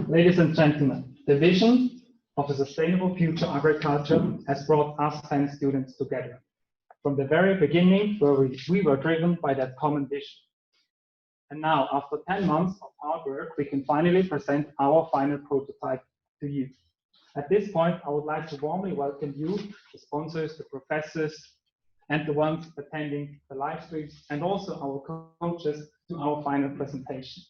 Ladies and gentlemen, the vision of a sustainable future agriculture has brought us 10 students together. From the very beginning, we were driven by that common vision. And now, after 10 months of hard work, we can finally present our final prototype to you. At this point, I would like to warmly welcome you, the sponsors, the professors, and the ones attending the live streams, and also our coaches to our final presentation.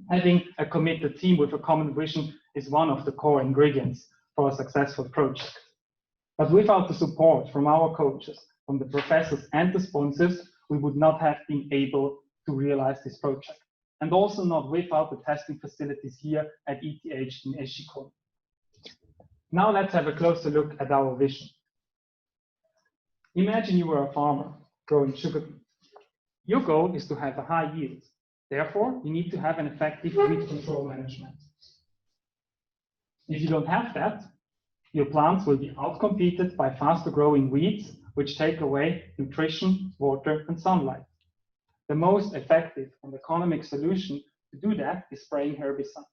Having a committed team with a common vision is one of the core ingredients for a successful project. But without the support from our coaches, from the professors and the sponsors, we would not have been able to realize this project. And also not without the testing facilities here at ETH in Eschikon. Now let's have a closer look at our vision. Imagine you were a farmer growing sugar beets. Your goal is to have a high yield. Therefore, you need to have an effective weed control management. If you don't have that, your plants will be outcompeted by faster growing weeds, which take away nutrition, water, and sunlight. The most effective and economic solution to do that is spraying herbicides.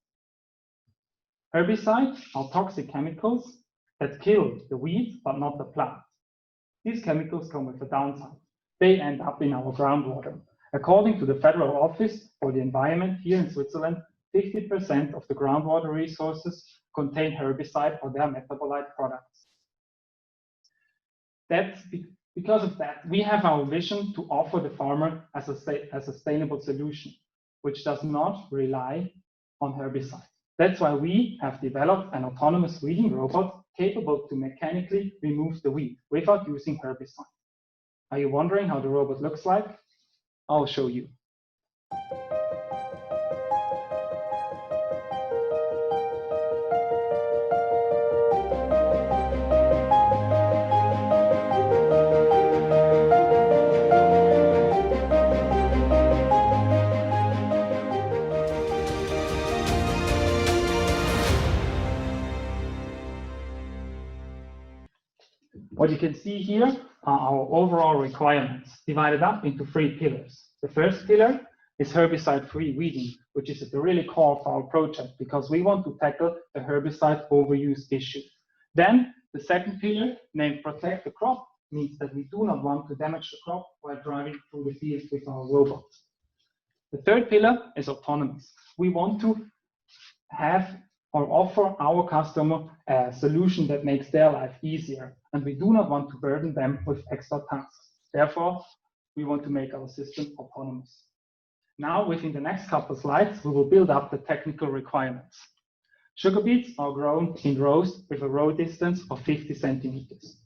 Herbicides are toxic chemicals that kill the weed, but not the plant. These chemicals come with a downside. They end up in our groundwater. According to the Federal Office for the Environment here in Switzerland, 50% of the groundwater resources contain herbicide or their metabolite products. Because of that, we have our vision to offer the farmer a sustainable solution, which does not rely on herbicide. That's why we have developed an autonomous weeding robot capable to mechanically remove the weed without using herbicide. Are you wondering how the robot looks like? I'll show you. What you can see here are our overall requirements divided up into 3 pillars. The first pillar is herbicide-free weeding, which is at the really core of our project because we want to tackle the herbicide overuse issue. Then the second pillar, named protect the crop, means that we do not want to damage the crop while driving through the field with our robots. The third pillar is autonomous. We want to have or offer our customer a solution that makes their life easier, and we do not want to burden them with extra tasks. Therefore, we want to make our system autonomous. Now, within the next couple of slides, we will build up the technical requirements. Sugar beets are grown in rows with a row distance of 50 centimeters.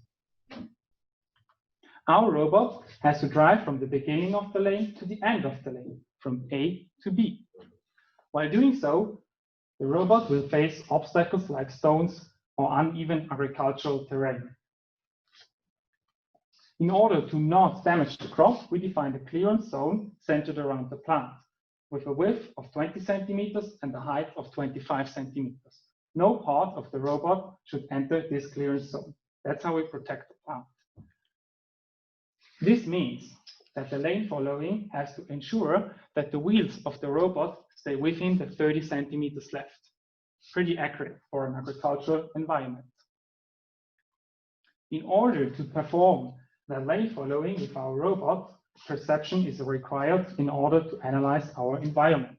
Our robot has to drive from the beginning of the lane to the end of the lane, from A to B. While doing so, the robot will face obstacles like stones or uneven agricultural terrain. In order to not damage the crop, we defined a clearance zone centered around the plant with a width of 20 centimeters and a height of 25 centimeters. No part of the robot should enter this clearance zone. That's how we protect the plant. This means that the lane following has to ensure that the wheels of the robot stay within the 30 centimeters left. Pretty accurate for an agricultural environment. In order to perform the lane following with our robot, perception is required in order to analyze our environment.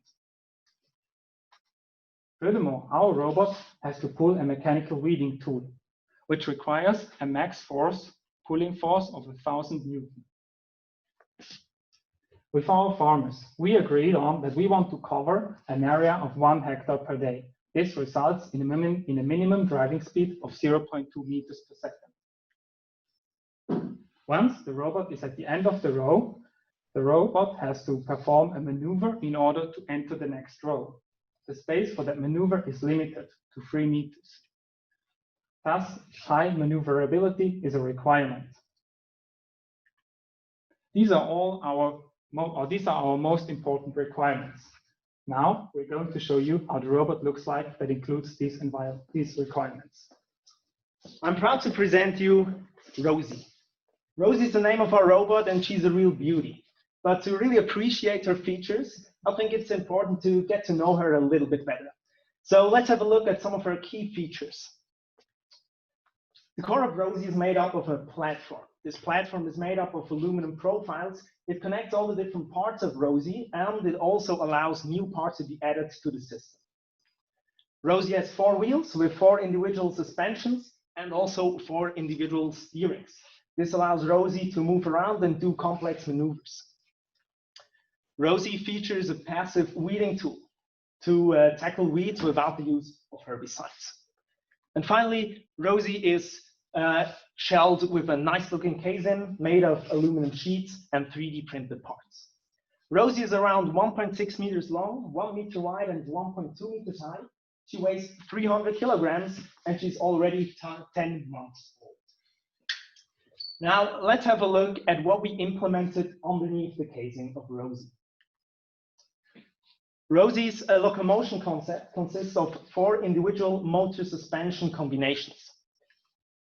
Furthermore, our robot has to pull a mechanical weeding tool, which requires a max force, pulling force of 1,000 Newton. With our farmers, we agreed on that we want to cover an area of 1 hectare per day. This results in a minimum driving speed of 0.2 meters per second. Once the robot is at the end of the row, the robot has to perform a maneuver in order to enter the next row. The space for that maneuver is limited to 3 meters. Thus, high maneuverability is a requirement. These are our most important requirements. Now, we're going to show you how the robot looks like that includes these requirements. I'm proud to present you Rosie. Rosie is the name of our robot, and she's a real beauty. but to really appreciate her features, I think it's important to get to know her a little bit better. So let's have a look at some of her key features. The core of Rosie is made up of a platform. This platform is made up of aluminum profiles. It connects all the different parts of Rosie, and it also allows new parts to be added to the system. Rosie has 4 wheels with 4 individual suspensions and also 4 individual steerings. This allows Rosie to move around and do complex maneuvers. Rosie features a passive weeding tool to tackle weeds without the use of herbicides. And finally, Rosie is shelled with a nice looking casing made of aluminum sheets and 3D printed parts. Rosie is around 1.6 meters long, 1 meter wide, and 1.2 meters high. She weighs 300 kilograms, and she's already 10 months old. Now, let's have a look at what we implemented underneath the casing of Rosie. Rosie's locomotion concept consists of 4 individual motor suspension combinations.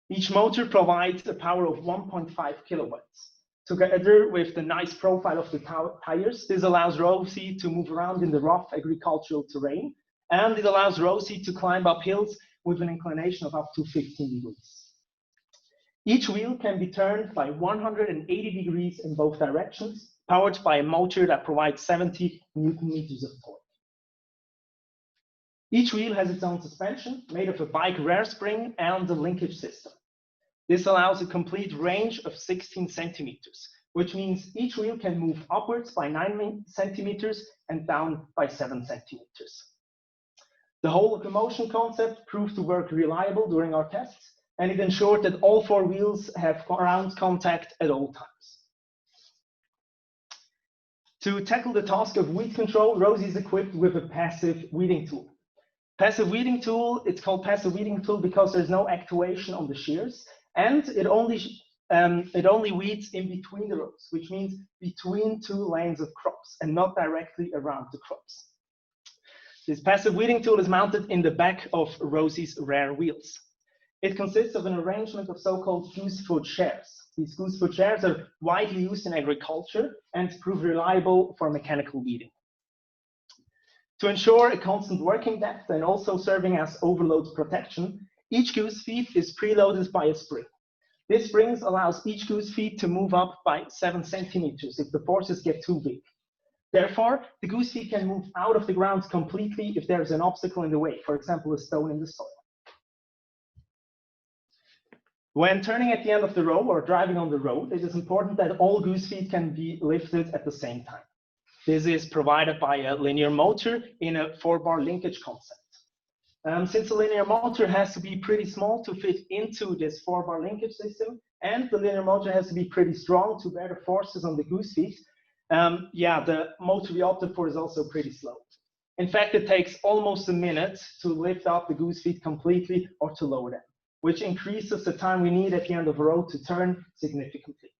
Each motor provides a power of 1.5 kilowatts. Together with the nice profile of the tires, this allows Rosie to move around in the rough agricultural terrain, and it allows Rosie to climb up hills with an inclination of up to 15 degrees. Each wheel can be turned by 180 degrees in both directions, powered by a motor that provides 70 Newton meters of torque. Each wheel has its own suspension, made of a bike rear spring and a linkage system. This allows a complete range of 16 centimeters, which means each wheel can move upwards by 9 centimeters and down by 7 centimeters. The whole locomotion concept proved to work reliable during our tests, and it ensured that all 4 wheels have ground contact at all times. To tackle the task of weed control, Rosie is equipped with a passive weeding tool. Passive weeding tool, it's called passive weeding tool because there's no actuation on the shears, and it only weeds in between the rows, which means between 2 lanes of crops and not directly around the crops. This passive weeding tool is mounted in the back of Rosie's rear wheels. It consists of an arrangement of so-called goosefoot shares. These goosefoot shares are widely used in agriculture and prove reliable for mechanical weeding. To ensure a constant working depth and also serving as overload protection, each goose feet is preloaded by a spring. This spring allows each goose feet to move up by 7 centimeters if the forces get too big. Therefore, the goose feet can move out of the ground completely if there is an obstacle in the way, for example, a stone in the soil. When turning at the end of the row or driving on the road, it is important that all goose feet can be lifted at the same time. This is provided by a linear motor in a 4-bar linkage concept. Since the linear motor has to be pretty small to fit into this 4-bar linkage system, and the linear motor has to be pretty strong to bear the forces on the goose feet, the motor we opted for is also pretty slow. In fact, it takes almost a minute to lift up the goose feet completely or to lower them, which increases the time we need at the end of a row to turn significantly.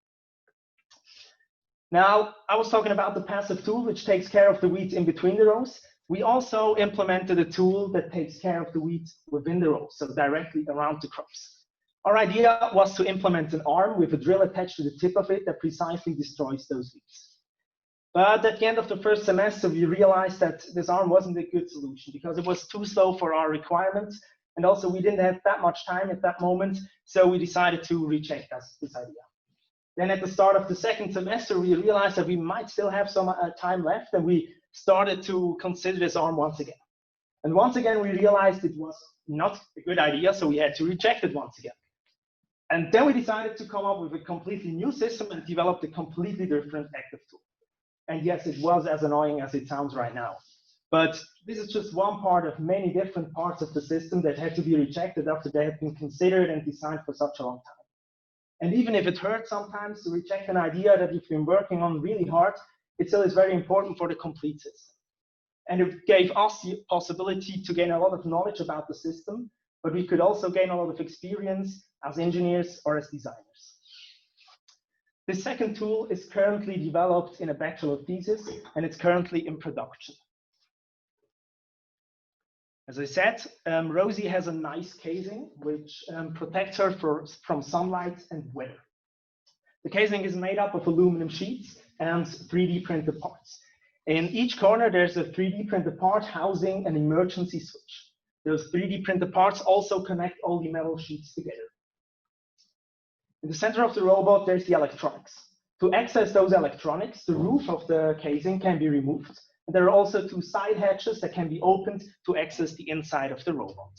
Now, I was talking about the passive tool, which takes care of the weeds in between the rows. We also implemented a tool that takes care of the weeds within the rows, so directly around the crops. Our idea was to implement an arm with a drill attached to the tip of it that precisely destroys those weeds. But at the end of the first semester, we realized that this arm wasn't a good solution because it was too slow for our requirements. And also we didn't have that much time at that moment, so we decided to reject this idea. Then at the start of the second semester, we realized that we might still have some time left, and we started to consider this arm once again. And once again, we realized it was not a good idea, so we had to reject it once again. And then we decided to come up with a completely new system and developed a completely different active tool. And yes, it was as annoying as it sounds right now. But this is just one part of many different parts of the system that had to be rejected after they had been considered and designed for such a long time. And even if it hurts sometimes to reject an idea that you've been working on really hard, it still is very important for the complete system. And it gave us the possibility to gain a lot of knowledge about the system, but we could also gain a lot of experience as engineers or as designers. This second tool is currently developed in a bachelor thesis, and it's currently in production. As I said, Rosie has a nice casing which protects her from sunlight and weather. The casing is made up of aluminum sheets and 3D printed parts. In each corner, there's a 3D printed part housing an emergency switch. Those 3D printed parts also connect all the metal sheets together. In the center of the robot, there's the electronics. To access those electronics, the roof of the casing can be removed. And there are also 2 side hatches that can be opened to access the inside of the robot.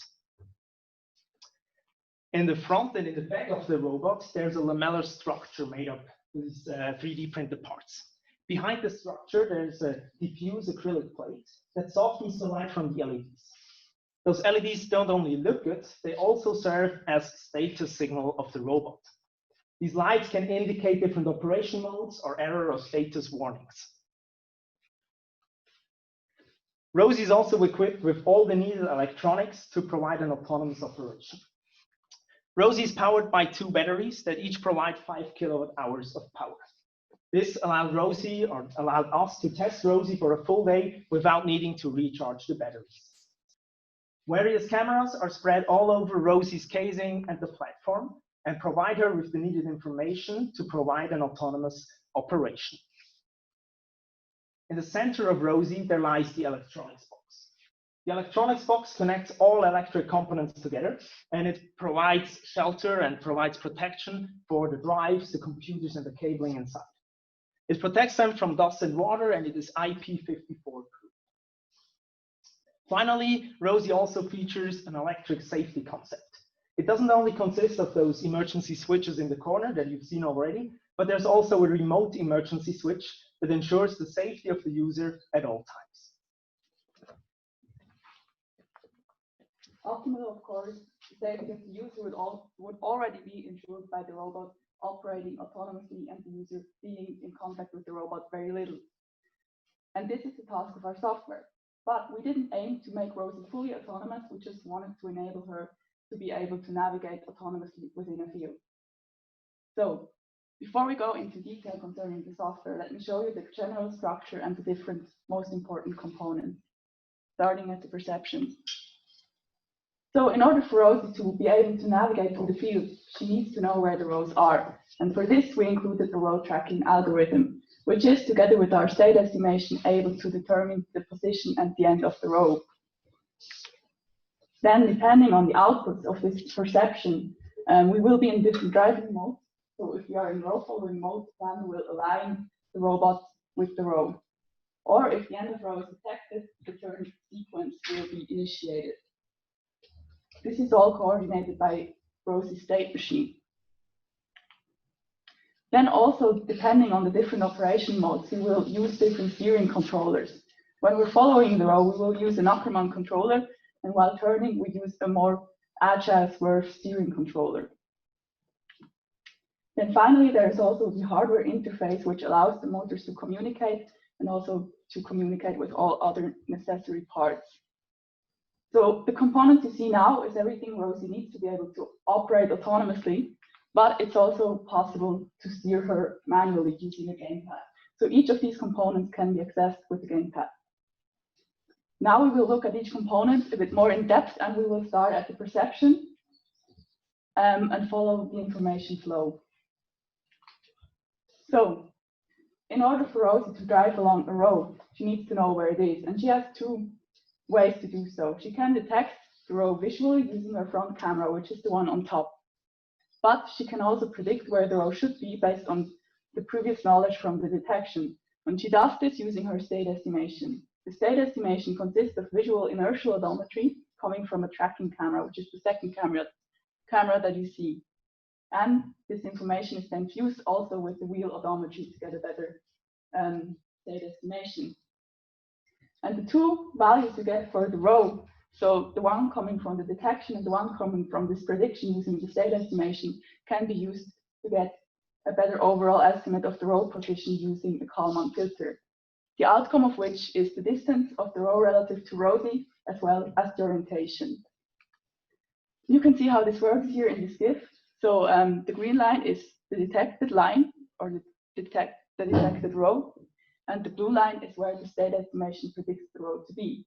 In the front and in the back of the robot, there's a lamellar structure made up of these 3D printed parts. Behind the structure, there's a diffuse acrylic plate that softens the light from the LEDs. Those LEDs don't only look good, they also serve as status signal of the robot. These lights can indicate different operation modes or error or status warnings. Rosie is also equipped with all the needed electronics to provide an autonomous operation. Rosie is powered by 2 batteries that each provide 5 kilowatt-hours of power. This allowed Rosie, or allowed us to test Rosie for a full day without needing to recharge the batteries. Various cameras are spread all over Rosie's casing and the platform and provide her with the needed information to provide an autonomous operation. In the center of Rosie, there lies the electronics box. The electronics box connects all electric components together, and it provides shelter and provides protection for the drives, the computers, and the cabling inside. It protects them from dust and water, and it is IP54 proof. Finally, Rosie also features an electric safety concept. It doesn't only consist of those emergency switches in the corner that you've seen already, but there's also a remote emergency switch that ensures the safety of the user at all times. Ultimately, of course, the safety of the user would already be ensured by the robot operating autonomously and the user being in contact with the robot very little. And this is the task of our software. But we didn't aim to make Rosie fully autonomous, we just wanted to enable her to be able to navigate autonomously within a field. So, before we go into detail concerning the software, let me show you the general structure and the different most important components, starting at the perception. So in order for Rosie to be able to navigate through the field, she needs to know where the rows are. And for this, we included the row tracking algorithm, which is, together with our state estimation, able to determine the position at the end of the row. Then, depending on the outputs of this perception, we will be in different driving modes. So if we are in row following mode, then we'll align the robot with the row. Or if the end of row is detected, the turn sequence will be initiated. This is all coordinated by Rosie's state machine. Then also, depending on the different operation modes, we will use different steering controllers. When we're following the row, we will use an Ackermann controller, and while turning, we use a more agile swerve steering controller. Then finally, there is also the hardware interface, which allows the motors to communicate and also to communicate with all other necessary parts. So the components you see now is everything Rosie needs to be able to operate autonomously, but it's also possible to steer her manually using a gamepad. So each of these components can be accessed with the gamepad. Now we will look at each component a bit more in depth, and we will start at the perception and follow the information flow. So in order for Rosie to drive along a road, she needs to know where it is, and she has 2 ways to do so. She can detect the row visually using her front camera, which is the one on top. But she can also predict where the row should be based on the previous knowledge from the detection. And she does this using her state estimation. The state estimation consists of visual inertial odometry coming from a tracking camera, which is the second camera that you see. And this information is then fused also with the wheel odometry to get a better state estimation. And the 2 values you get for the row, so the one coming from the detection and the one coming from this prediction using the state estimation, can be used to get a better overall estimate of the row position using the Kalman filter. The outcome of which is the distance of the row relative to Rosie, as well as the orientation. You can see how this works here in this GIF. So the green line is the detected line, or the detected row, and the blue line is where the state estimation predicts the row to be.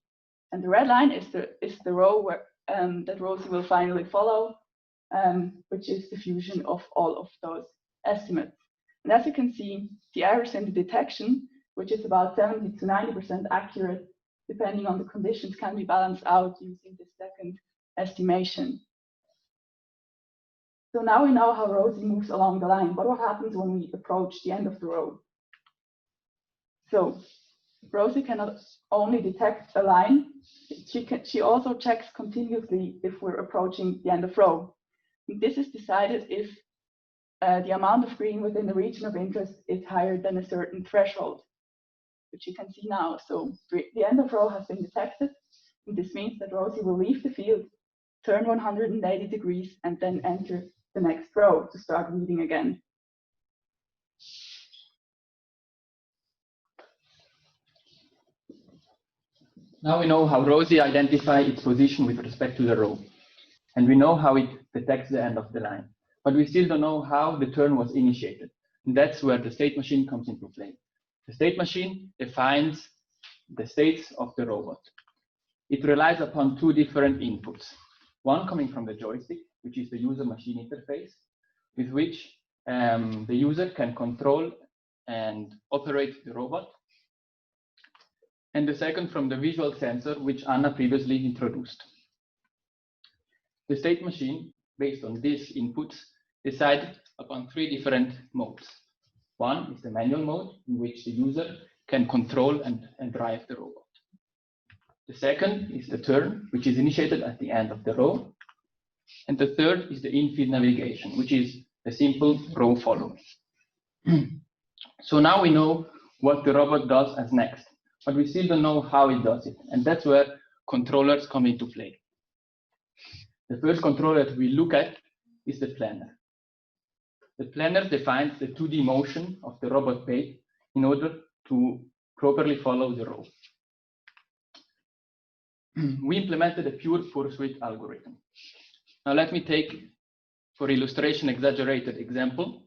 And the red line is the row where, that Rosie will finally follow, which is the fusion of all of those estimates. And as you can see, the errors in the detection, which is about 70 to 90% accurate, depending on the conditions, can be balanced out using the second estimation. So now we know how Rosie moves along the line, but what happens when we approach the end of the row? So Rosie cannot only detect a line, she also checks continuously if we're approaching the end of row. And this is decided if the amount of green within the region of interest is higher than a certain threshold, which you can see now. So the end of row has been detected, and this means that Rosie will leave the field, turn 180 degrees, and then enter the next row to start reading again. Now we know how Rosie identifies its position with respect to the row, and we know how it detects the end of the line, but we still don't know how the turn was initiated. And that's where the state machine comes into play. The state machine defines the states of the robot. It relies upon two different inputs, one coming from the joystick, which is the user-machine interface, with which the user can control and operate the robot, and the second from the visual sensor, which Anna previously introduced. The state machine, based on these inputs, decides upon three different modes. One is the manual mode, in which the user can control and drive the robot. The second is the turn, which is initiated at the end of the row. And the third is the in-field navigation, which is a simple row following. So now we know what the robot does as next, but we still don't know how it does it. And that's where controllers come into play. The first controller that we look at is the planner. The planner defines the 2D motion of the robot page in order to properly follow the row. We implemented a pure pursuit algorithm. Now let me take, for illustration, exaggerated example.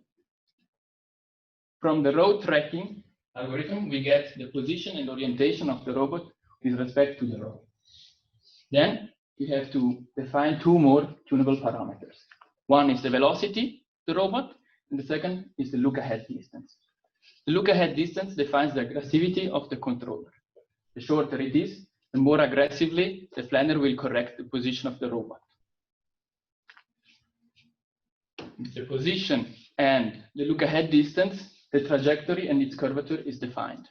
From the row tracking algorithm, we get the position and orientation of the robot with respect to the row. Then we have to define two more tunable parameters. One is the velocity of the robot, and the second is the look-ahead distance. The look-ahead distance defines the aggressivity of the controller. The shorter it is, the more aggressively the planner will correct the position of the robot. The position and the look-ahead distance, the trajectory and its curvature is defined.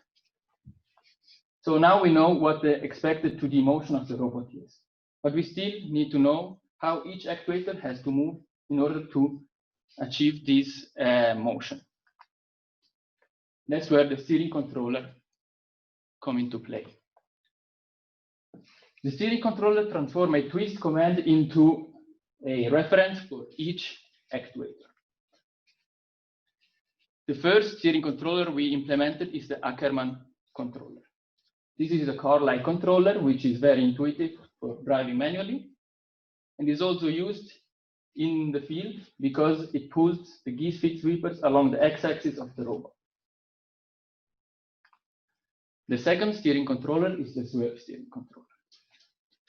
So now we know what the expected 2D motion of the robot is. But we still need to know how each actuator has to move in order to achieve this motion. That's where the steering controller comes into play. The steering controller transforms a twist command into a reference for each actuator. The first steering controller we implemented is the Ackermann controller. This is a car-like controller, which is very intuitive for driving manually, and is also used in the field because it pulls the geese feed sweepers along the x-axis of the robot. The second steering controller is the swerve steering controller.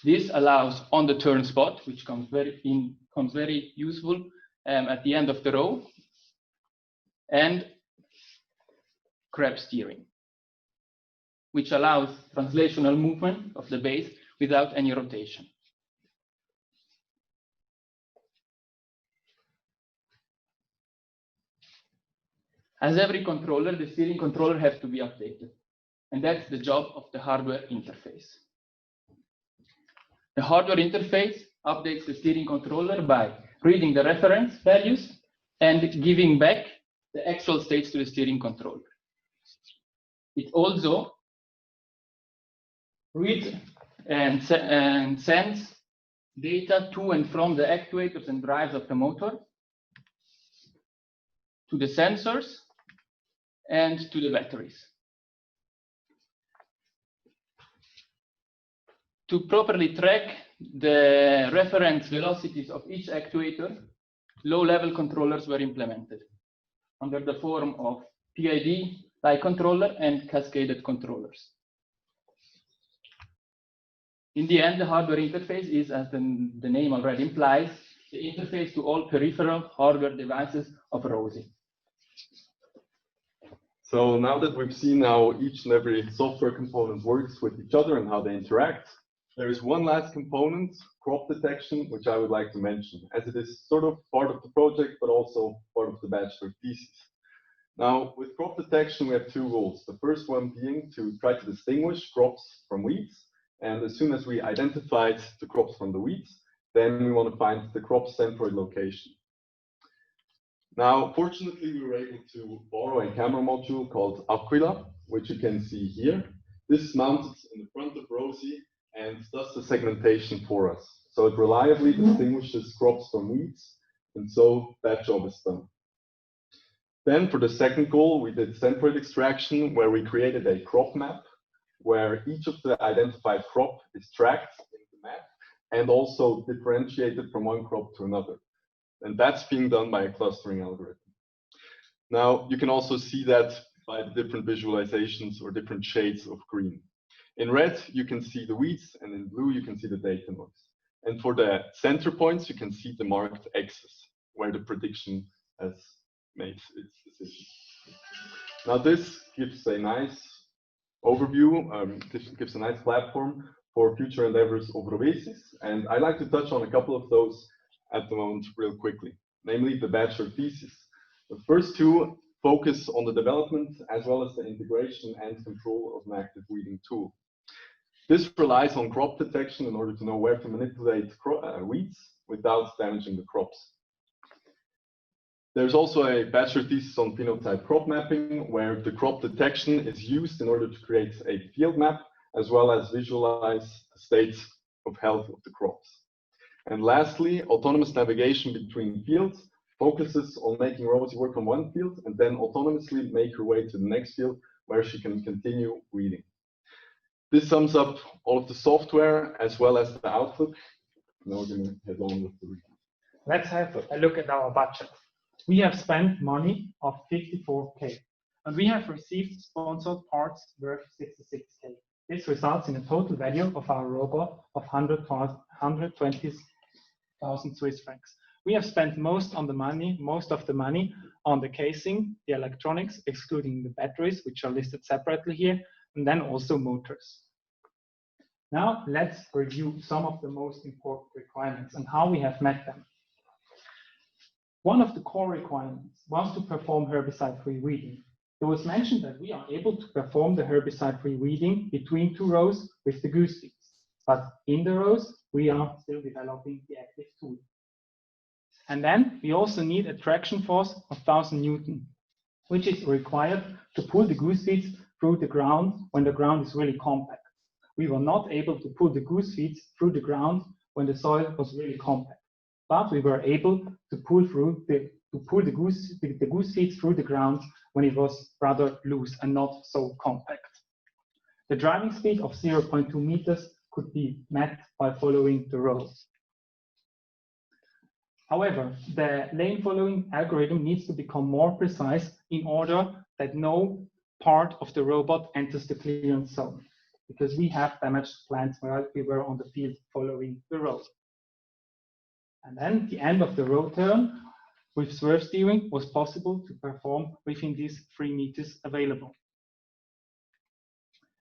This allows on the turn spot, which comes very useful at the end of the row, and crab steering, which allows translational movement of the base without any rotation. As every controller, the steering controller has to be updated, and that's the job of the hardware interface. The hardware interface updates the steering controller by reading the reference values and giving back the actual states to the steering controller. It also reads and sends data to and from the actuators and drives of the motor, to the sensors, and to the batteries. To properly track the reference velocities of each actuator, low-level controllers were implemented under the form of PID-like controller and cascaded controllers. In the end, the hardware interface is, as the name already implies, the interface to all peripheral hardware devices of Rosie. So now that we've seen how each and every software component works with each other and how they interact, there is one last component, crop detection, which I would like to mention, as it is sort of part of the project, but also part of the bachelor thesis. Now, with crop detection, we have two goals. The first one being to try to distinguish crops from weeds. And as soon as we identified the crops from the weeds, then we want to find the crop centroid location. Now, fortunately, we were able to borrow a camera module called Aquila, which you can see here. This is mounted in the front of Rosie and does the segmentation for us. So it reliably distinguishes crops from weeds, and so that job is done. Then for the second goal, we did centroid extraction, where we created a crop map, where each of the identified crop is tracked in the map and also differentiated from one crop to another. And that's being done by a clustering algorithm. Now, you can also see that by the different visualizations or different shades of green. In red, you can see the weeds, and in blue, you can see the data noise. And for the center points, you can see the marked X's, where the prediction has made its decision. Now, this gives a nice overview, this gives a nice platform for future endeavors of Rowesys, and I'd like to touch on a couple of those at the moment real quickly, namely the bachelor thesis. The first two focus on the development as well as the integration and control of an active weeding tool. This relies on crop detection in order to know where to manipulate weeds without damaging the crops. There's also a bachelor thesis on phenotype crop mapping, where the crop detection is used in order to create a field map as well as visualize the state of health of the crops. And lastly, autonomous navigation between fields focuses on making Rosie work on one field and then autonomously make her way to the next field where she can continue weeding. This sums up all of the software as well as the outlook. Now we're going to head on with the review. Let's have a look at our budget. We have spent money of 54K, and we have received sponsored parts worth 66K. This results in a total value of our robot of 120,000 Swiss francs. We have spent most of the money on the casing, the electronics, excluding the batteries, which are listed separately here, and then also motors. Now let's review some of the most important requirements and how we have met them. One of the core requirements was to perform herbicide-free weeding. It was mentioned that we are able to perform the herbicide-free weeding between two rows with the goose feeds, but in the rows, we are still developing the active tool. And then we also need a traction force of 1000 Newton, which is required to pull the goose feeds through the ground when the ground is really compact. We were not able to pull the goose feeds through the ground when the soil was really compact, but we were able to pull the goose feeds through the ground when it was rather loose and not so compact. The driving speed of 0.2 meters could be met by following the rows. However, the lane following algorithm needs to become more precise in order that no part of the robot enters the clearance zone, because we have damaged plants while we were on the field following the row. And then the end of the row turn with swerve steering was possible to perform within these 3 meters available.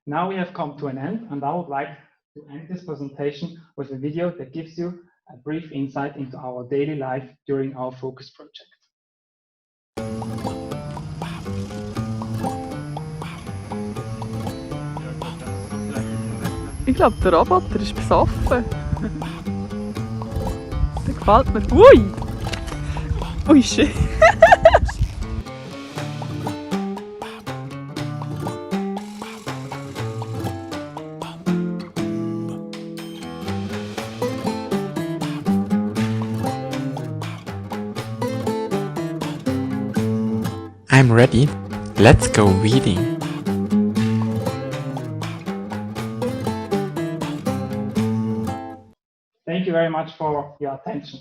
Now we have come to an end, and I would like to end this presentation with a video that gives you a brief insight into our daily life during our focus project. Ich glaube, der Roboter ist besoffen. Der gefällt mir. Ui! Ui, shit. I'm ready. Let's go weeding. Thank you very much for your attention.